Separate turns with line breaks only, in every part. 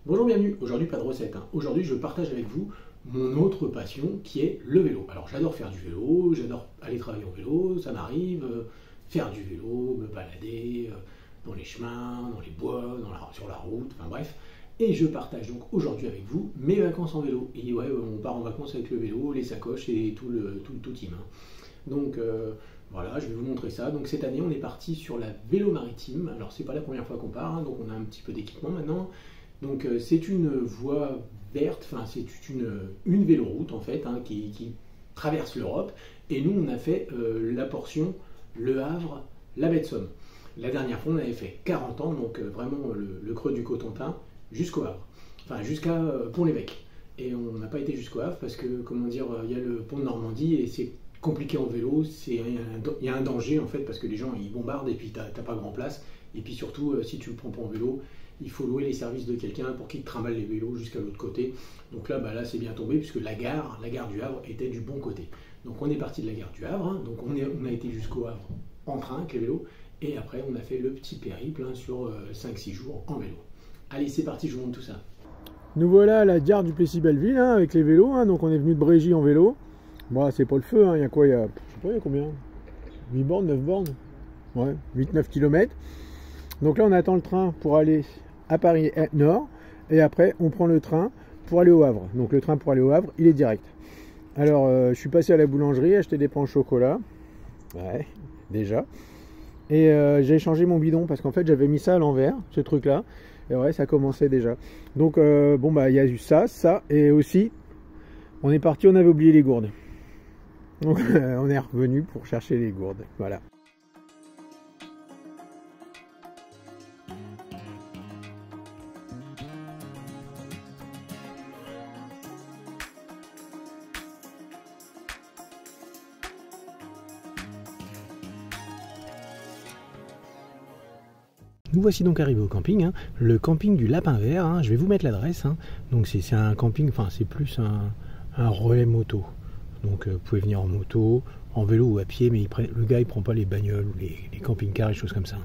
Bonjour, bienvenue. Aujourd'hui, pas de recette. Aujourd'hui, je partage avec vous mon autre passion qui est le vélo. Alors, j'adore faire du vélo, j'adore aller travailler en vélo, ça m'arrive, faire du vélo, me balader dans les chemins, dans les bois, sur la route, enfin bref. Et je partage donc aujourd'hui avec vous mes vacances en vélo. Et ouais, on part en vacances avec le vélo, les sacoches et tout le team. Donc voilà, je vais vous montrer ça. Donc cette année, on est parti sur la vélo maritime. Alors c'est pas la première fois qu'on part, donc on a un petit peu d'équipement maintenant. Donc c'est une voie verte, enfin c'est une véloroute en fait, qui traverse l'Europe. Et nous, on a fait la portion Le Havre, la baie de Somme. La dernière fois, on avait fait 40 ans, donc vraiment le creux du Cotentin jusqu'au Havre, enfin jusqu'à Pont-l'Évêque. Et on n'a pas été jusqu'au Havre parce que, comment dire, il y a le pont de Normandie et c'est compliqué en vélo, il y a un danger en fait parce que les gens ils bombardent et puis t'as pas grand place. Et puis surtout, si tu le prends pas en vélo, il faut louer les services de quelqu'un pour qu'il te trimballe les vélos jusqu'à l'autre côté. Donc là, là c'est bien tombé puisque la gare du Havre était du bon côté. Donc on est parti de la gare du Havre, donc on a été jusqu'au Havre en train avec les vélos. Et après, on a fait le petit périple sur 5-6 jours en vélo. Allez, c'est parti, je vous montre tout ça.
Nous voilà à la gare du Plessis-Belleville avec les vélos. Donc on est venu de Brégy en vélo. Bon, c'est pas le feu, il y a quoi, je sais pas, il y a combien 8 bornes, 9 bornes. Ouais, 8-9 km. Donc là, on attend le train pour aller à Paris Nord. Et après, on prend le train pour aller au Havre. Donc le train pour aller au Havre, il est direct. Alors, je suis passé à la boulangerie, acheter des pains au chocolat. Ouais, déjà. Et j'ai changé mon bidon parce qu'en fait, j'avais mis ça à l'envers, ce truc-là. Et ouais, ça commençait déjà. Donc, il y a eu ça, et aussi, on est parti, on avait oublié les gourdes. Donc, on est revenu pour chercher les gourdes. Voilà.
Nous voici donc arrivés au camping, le camping du Lapin Vert. Je vais vous mettre l'adresse. Donc c'est un camping, enfin c'est plus un relais moto. Donc vous pouvez venir en moto, en vélo ou à pied, mais le gars il prend pas les bagnoles ou les camping-cars et choses comme ça.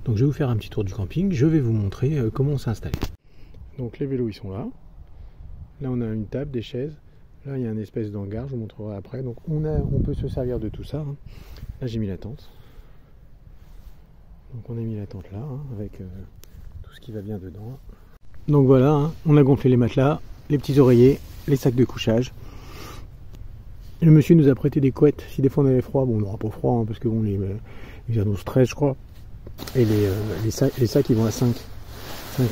Donc je vais vous faire un petit tour du camping, je vais vous montrer comment on s'est installé.
Donc les vélos ils sont là. Là on a une table, des chaises. Là il y a une espèce d'hangar, je vous montrerai après. Donc on peut se servir de tout ça. Là j'ai mis la tente. Donc on a mis la tente là, avec tout ce qui va bien dedans. Donc voilà, on a gonflé les matelas, les petits oreillers, les sacs de couchage. Le monsieur nous a prêté des couettes, si des fois on avait froid, bon on n'aura pas froid, parce que bon, ils annoncent 13 je crois. Et les sacs ils vont à 5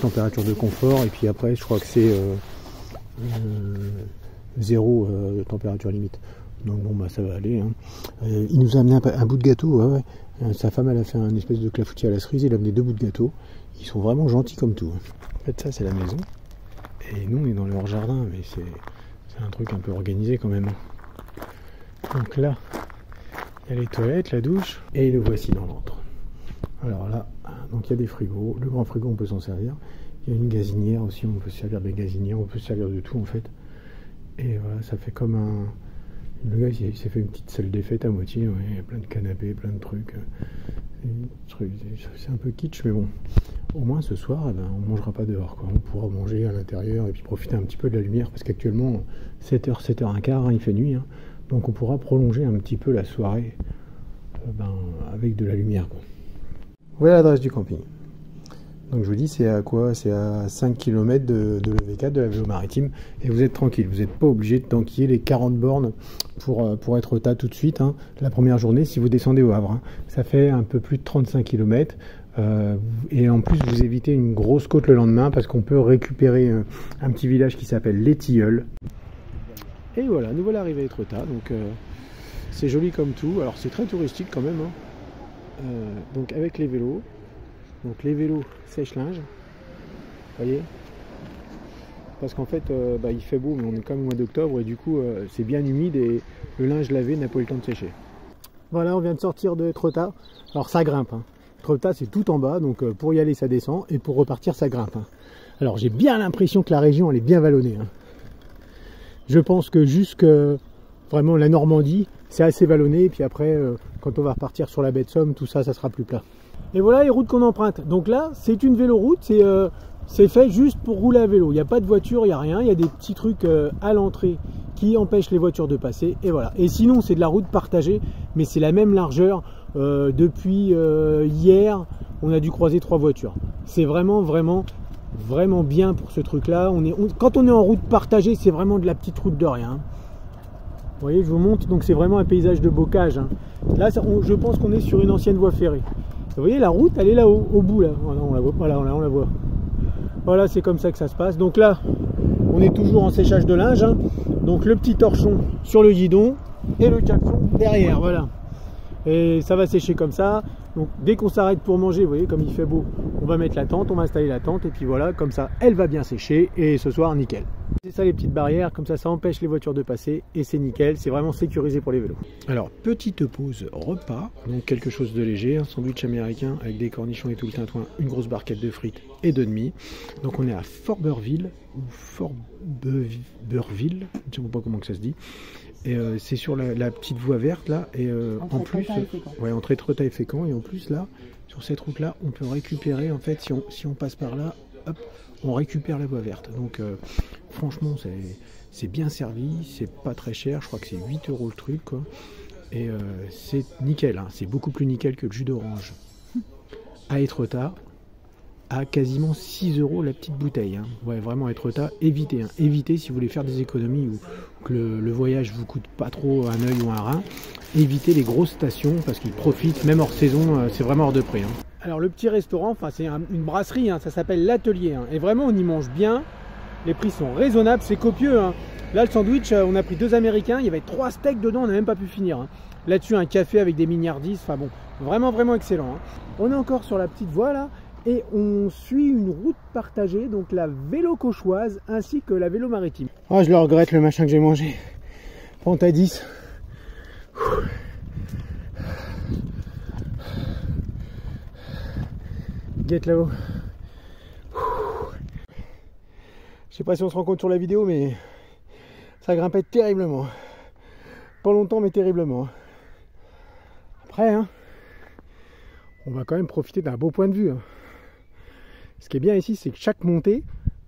températures de confort, et puis après je crois que c'est 0 température limite. Donc bon ça va aller. Il nous a amené un bout de gâteau, ouais. Sa femme elle a fait un espèce de clafoutis à la cerise, il a amené 2 bouts de gâteau. Ils sont vraiment gentils comme tout. En fait ça c'est la maison. Et nous on est dans le hors-jardin, mais c'est un truc un peu organisé quand même. Donc là, il y a les toilettes, la douche, et le voici dans l'antre. Alors là, donc il y a des frigos, le grand frigo on peut s'en servir. Il y a une gazinière aussi, on peut se servir des gazinières, on peut se servir de tout en fait. Et voilà, ça fait comme un... Le gars il s'est fait une petite salle des fêtes à moitié, ouais. Il y a plein de canapés, plein de trucs. C'est un peu kitsch, mais bon. Au moins ce soir, on mangera pas dehors, quoi. On pourra manger à l'intérieur et puis profiter un petit peu de la lumière, parce qu'actuellement, 7h, 7h15, il fait nuit. Donc on pourra prolonger un petit peu la soirée avec de la lumière, quoi. Voilà l'adresse du camping. Donc je vous dis, c'est à quoi? C'est à 5 km de l'EV4, de la vélo maritime, et vous êtes tranquille, vous n'êtes pas obligé de tanquiller les 40 bornes pour être au tas tout de suite, la première journée si vous descendez au Havre. Ça fait un peu plus de 35 km, et en plus vous évitez une grosse côte le lendemain, parce qu'on peut récupérer un petit village qui s'appelle Les Tilleuls. Et voilà, nous voilà arrivés à Étretat, donc c'est joli comme tout, alors c'est très touristique quand même, donc avec les vélos. Donc les vélos sèche-linge, voyez, parce qu'en fait il fait beau, mais on est quand même au mois d'octobre et du coup c'est bien humide et le linge lavé n'a pas eu le temps de sécher. Voilà, on vient de sortir de Étretat. Alors ça grimpe, Étretat c'est tout en bas, donc pour y aller ça descend et pour repartir ça grimpe. Alors j'ai bien l'impression que la région elle est bien vallonnée. Je pense que jusque vraiment la Normandie c'est assez vallonné, et puis après quand on va repartir sur la baie de Somme, tout ça, ça sera plus plat. Et voilà les routes qu'on emprunte. Donc là, c'est une véloroute, c'est c'est fait juste pour rouler à vélo. Il n'y a pas de voiture, il n'y a rien. Il y a des petits trucs à l'entrée qui empêchent les voitures de passer. Et voilà. Et sinon, c'est de la route partagée, mais c'est la même largeur. Depuis hier, on a dû croiser 3 voitures. C'est vraiment bien pour ce truc-là. Quand on est en route partagée, c'est vraiment de la petite route de rien. Vous voyez, je vous montre. Donc, c'est vraiment un paysage de bocage. Hein. Là, je pense qu'on est sur une ancienne voie ferrée. Vous voyez, la route, elle est là-haut, au bout. Là. Voilà, on la voit. Voilà, on la voit. Voilà, c'est comme ça que ça se passe. Donc là, on est toujours en séchage de linge. Hein. Donc, le petit torchon sur le guidon et le caleçon derrière. Voilà. Et ça va sécher comme ça. Donc dès qu'on s'arrête pour manger, vous voyez comme il fait beau, on va mettre la tente, on va installer la tente et puis voilà, comme ça elle va bien sécher et ce soir nickel. C'est ça les petites barrières, comme ça empêche les voitures de passer et c'est nickel, c'est vraiment sécurisé pour les vélos. Alors petite pause repas, donc quelque chose de léger, un sandwich américain avec des cornichons et tout le tintouin, une grosse barquette de frites et de demi. Donc on est à Forberville ou Forbeuville, je ne sais pas comment que ça se dit. Et c'est sur la petite voie verte là et en plus entre Étretat et Fécamp et en plus là sur cette route là on peut récupérer en fait si on passe par là hop on récupère la voie verte donc franchement c'est bien servi, c'est pas très cher, je crois que c'est 8 € le truc quoi et c'est nickel hein. C'est beaucoup plus nickel que le jus d'orange à Étretat à quasiment 6 € la petite bouteille hein. Ouais vraiment Étretat, évitez hein. Évitez si vous voulez faire des économies ou que le voyage vous coûte pas trop un œil ou un rein, évitez les grosses stations parce qu'ils profitent même hors saison, c'est vraiment hors de prix hein. Alors le petit restaurant, enfin c'est une brasserie hein, ça s'appelle l'Atelier hein. Et vraiment on y mange bien, les prix sont raisonnables, c'est copieux hein. Là le sandwich, on a pris 2 américains, il y avait 3 steaks dedans, on n'a même pas pu finir hein. Là-dessus un café avec des mignardises, enfin bon, vraiment excellent hein. On est encore sur la petite voie là et on suit une route partagée, donc la vélo cauchoise ainsi que la vélo maritime. Oh, je le regrette le machin que j'ai mangé. Pente à 10. Guette là-haut. Je sais pas si on se rend compte sur la vidéo, mais ça grimpait terriblement. Pas longtemps, mais terriblement. Après, hein, on va quand même profiter d'un beau point de vue. Hein. Ce qui est bien ici, c'est que chaque montée,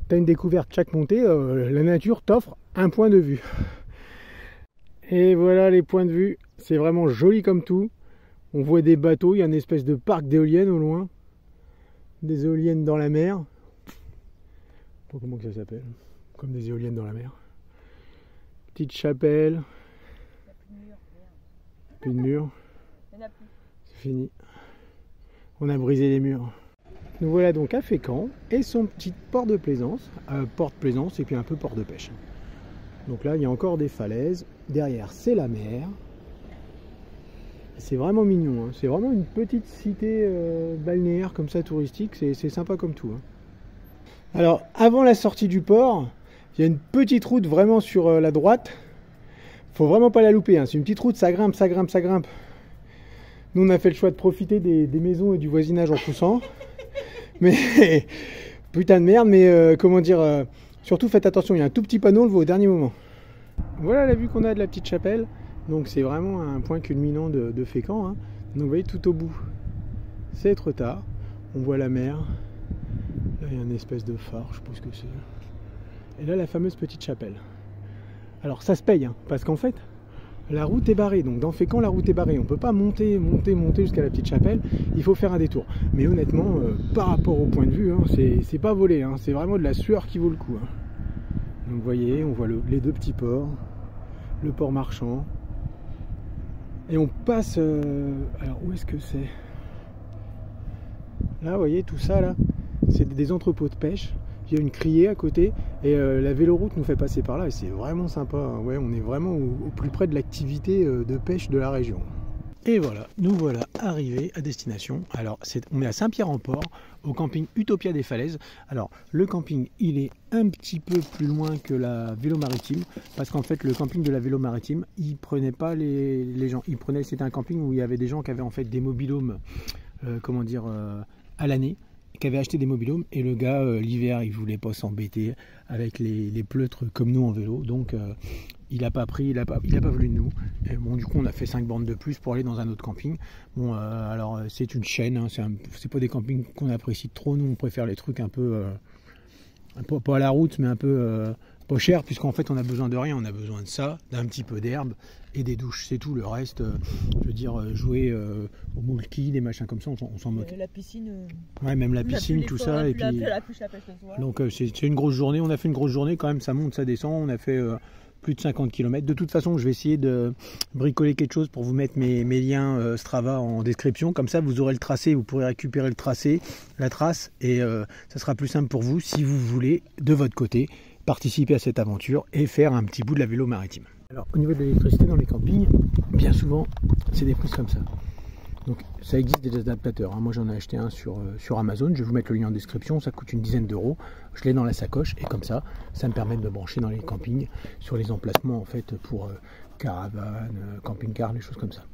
tu as une découverte, chaque montée, la nature t'offre un point de vue. Et voilà les points de vue, c'est vraiment joli comme tout. On voit des bateaux, il y a une espèce de parc d'éoliennes au loin. Des éoliennes dans la mer. Je sais pas comment que ça s'appelle, comme des éoliennes dans la mer. Petite chapelle. Plus de mur. C'est fini. On a brisé les murs. Nous voilà donc à Fécamp et son petit port de plaisance, porte-plaisance et puis un peu port de pêche. Donc là il y a encore des falaises, derrière c'est la mer. C'est vraiment mignon, hein. C'est vraiment une petite cité balnéaire comme ça touristique, c'est sympa comme tout. Hein. Alors avant la sortie du port, il y a une petite route vraiment sur la droite. Faut vraiment pas la louper, hein. C'est une petite route, ça grimpe. Nous on a fait le choix de profiter des maisons et du voisinage en poussant. Mais putain de merde, mais comment dire, surtout faites attention, il y a un tout petit panneau, on le voit au dernier moment. Voilà la vue qu'on a de la petite chapelle, donc c'est vraiment un point culminant de Fécamp. Hein. Donc vous voyez tout au bout, c'est Étretat, on voit la mer, là il y a une espèce de phare, je sais pas ce que c'est. Et là la fameuse petite chapelle. Alors ça se paye, hein, parce qu'en fait, la route est barrée, donc dans Fécamp la route est barrée, on ne peut pas monter jusqu'à la petite chapelle, il faut faire un détour. Mais honnêtement, par rapport au point de vue, hein, c'est pas volé, hein, c'est vraiment de la sueur qui vaut le coup. Hein. Donc vous voyez, on voit les 2 petits ports, le port marchand, et on passe, alors où est-ce que c'est? Là vous voyez tout ça là, c'est des entrepôts de pêche. Il y a une criée à côté et la véloroute nous fait passer par là et c'est vraiment sympa. Ouais, on est vraiment au plus près de l'activité de pêche de la région. Et voilà, nous voilà arrivés à destination. Alors, on est à Saint-Pierre-en-Port, au camping Utopia des Falaises. Alors, le camping, il est un petit peu plus loin que la vélo maritime parce qu'en fait, le camping de la vélo maritime, il prenait pas les gens. C'était un camping où il y avait des gens qui avaient en fait des mobilhomes, à l'année, qui avait acheté des mobilhomes et le gars l'hiver il voulait pas s'embêter avec les pleutres comme nous en vélo, donc il a pas pris, il a pas voulu de nous. Et bon, du coup on a fait 5 bornes de plus pour aller dans un autre camping. Bon alors c'est une chaîne, hein, c'est pas des campings qu'on apprécie trop, nous on préfère les trucs un peu pas à la route, mais un peu pas cher, puisqu'en fait on a besoin de rien, on a besoin de ça, d'un petit peu d'herbe et des douches, c'est tout. Le reste, je veux dire, jouer au moulki, des machins comme ça, on s'en moque.
La piscine.
Ouais, même la piscine, tout ça. Et puis,
la pêche le soir.
Donc c'est une grosse journée, on a fait une grosse journée quand même, ça monte, ça descend, on a fait plus de 50 km. De toute façon, je vais essayer de bricoler quelque chose pour vous mettre mes liens Strava en description. Comme ça, vous aurez le tracé, vous pourrez récupérer le tracé, la trace, et ça sera plus simple pour vous si vous voulez, de votre côté, participer à cette aventure et faire un petit bout de la vélo maritime. Alors, au niveau de l'électricité dans les campings, bien souvent, c'est des prises comme ça. Donc, ça existe des adaptateurs. Hein. Moi, j'en ai acheté un sur Amazon. Je vais vous mettre le lien en description. Ça coûte une dizaine d'euros. Je l'ai dans la sacoche et comme ça me permet de me brancher dans les campings sur les emplacements en fait pour caravanes, camping-car, les choses comme ça.